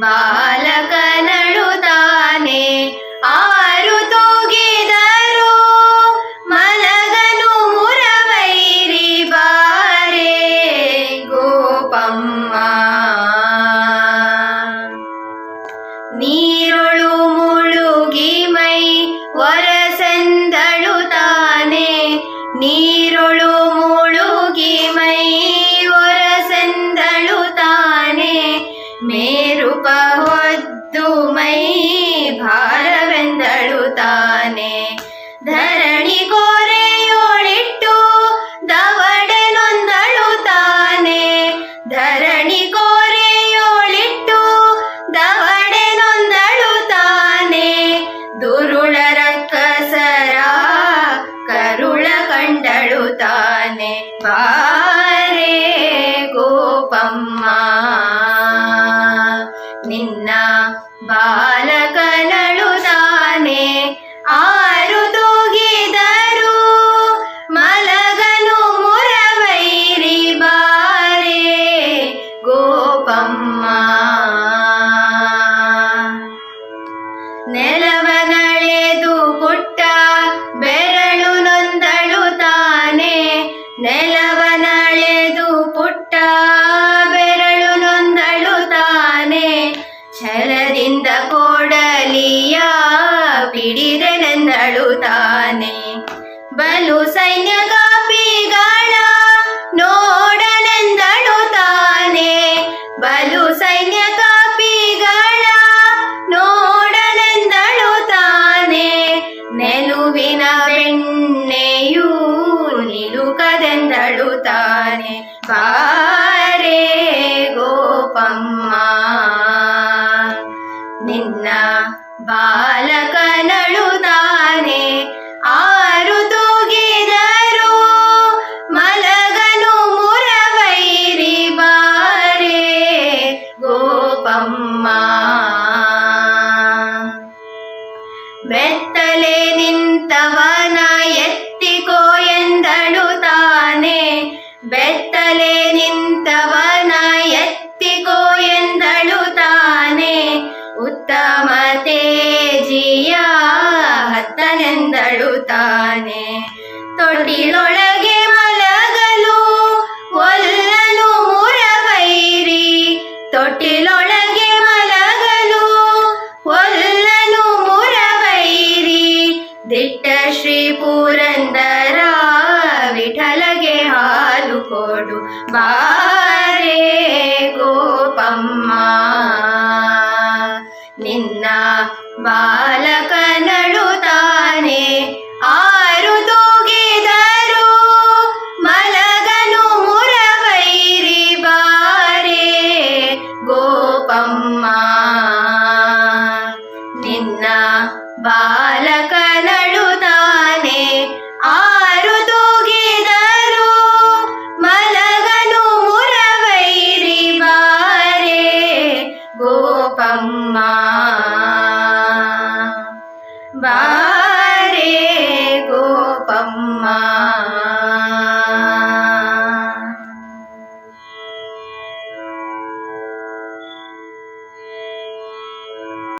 ಬಾಲಕನಳುತ್ತಾನೆ ಆರು ತೂಗಿದರು ಮಲಗನು ಮುರವೈರಿ ಬಾರೆ ಗೋಪಮ್ಮ. ನೀರೊಳು ಮುಳುಗಿ ಮೈ ಒರಸೆಂದಳುತ್ತಾನೆ ನೀರೊಳು ಮುಳುಗಿ ಮೈ ಒರಸೆಂದಳುತ್ತಾನೆ ಮೇರುಪ ಹೊದ್ದು ಮೈ ಭಾರವೆಂದಳುತ್ತಾನೆ ಧರಣಿ ಕೋರೆಯೋಳಿಟ್ಟು ದವಡೆನೊಂದಳುತ್ತಾನೆ ಧರಣಿ ಕೋರೆಯೋಳಿಟ್ಟು ದವಡೆನೊಂದಳುತ್ತಾನೆ ದುರುಳ ರಕ್ಕಸರ ಕರುಳ ಕಂಡಳುತ್ತಾನೆ ಬಾರೆ ಗೋಪಮ್ಮ. ನಿನ್ನ ಬಾಲಕನಳುತ್ತಾನೆ ಆರು ತೂಗಿದರು ಮಲಗನು ಮುರವೈರಿ ಬಾರೆ ಗೋಪಮ್ಮ. ನೆಲವನಳೆದು ಪುಟ್ಟ ಬೆರಳು ನೊಂದಳುತ್ತಾನೆ ನೆಲವನಳೆದು ಪುಟ್ಟ ಬೆರಳು ನೊಂದಳುತ್ತಾನೆ ಛಲದಿಂದ ಕೊಡಲಿಯ ಪಿಡಿದೆನೆಂದಳುತ್ತಾನೆ ಬಲು ಸೈನ್ಯ ಕಾಪಿಗಳ ನೋಡನೆಂದಳುತ್ತಾನೆ ಬಲು ಸೈನ್ಯ ಕಾಪಿಗಳ ನೋಡನೆಂದಳುತ್ತಾನೆ ನೆಲುವಿನ ಬೆಣ್ಣೆಯೂ ನಿಲುಕದೆಂದಳುತ್ತಾನೆ ಬಾರೆ ಗೋಪಮ್ಮ. ನಿನ್ನ ಬಾಲಕನಳುತ್ತಾನೆ ಆರು ತೂಗಿದರು ಮಲಗನು ಮುರವೈರಿ ಬಾರೆ ಗೋಪಮ್ಮ. ಬೆತ್ತಲೆ ನಿಂತವನ ಎತ್ತಿಕೋ ಎಂದಳುತ್ತಾನೆ ಬೆತ್ತಲೆ ನಿಂತವನ ಎತ್ತಿಕೋ ಎಂದಳುತ್ತಾನೆ ಉತ್ತಮ ತೇಜಿಯ ಹತ್ತನೆಂದಳುತ್ತಾನೆ ತೊಟ್ಟಿಲೊಳಗೆ ಮಲಗಲು ಒಲ್ಲನು ಮುರವೈರಿ ತೊಟ್ಟಿಲೊಳಗೆ ಮಲಗಲು ಒಲ್ಲನು ಮುರವೈರಿ ದಿಟ್ಟ ಶ್ರೀ ಪುರಂದರ ವಿಠಲಗೆ ಹಾಲು ಕೊಡು ಬಾರೆ ಗೋಪಮ್ಮ. ನಿನ್ನ ಬಾಲಕನಳುತ್ತಾನೆ ಆರು ತೂಗಿದರು ಮಲಗನು ಮುರವೈರಿ ಬಾರೆ ಗೋಪಮ್ಮ. ನಿನ್ನ ಬಾಲಕನಳುತ್ತಾನೆ ಆರು ತೂಗಿದರು ಮಲಗನು ಮುರವೈರಿ ಬಾರೆ ಗೋಪಮ್ಮ.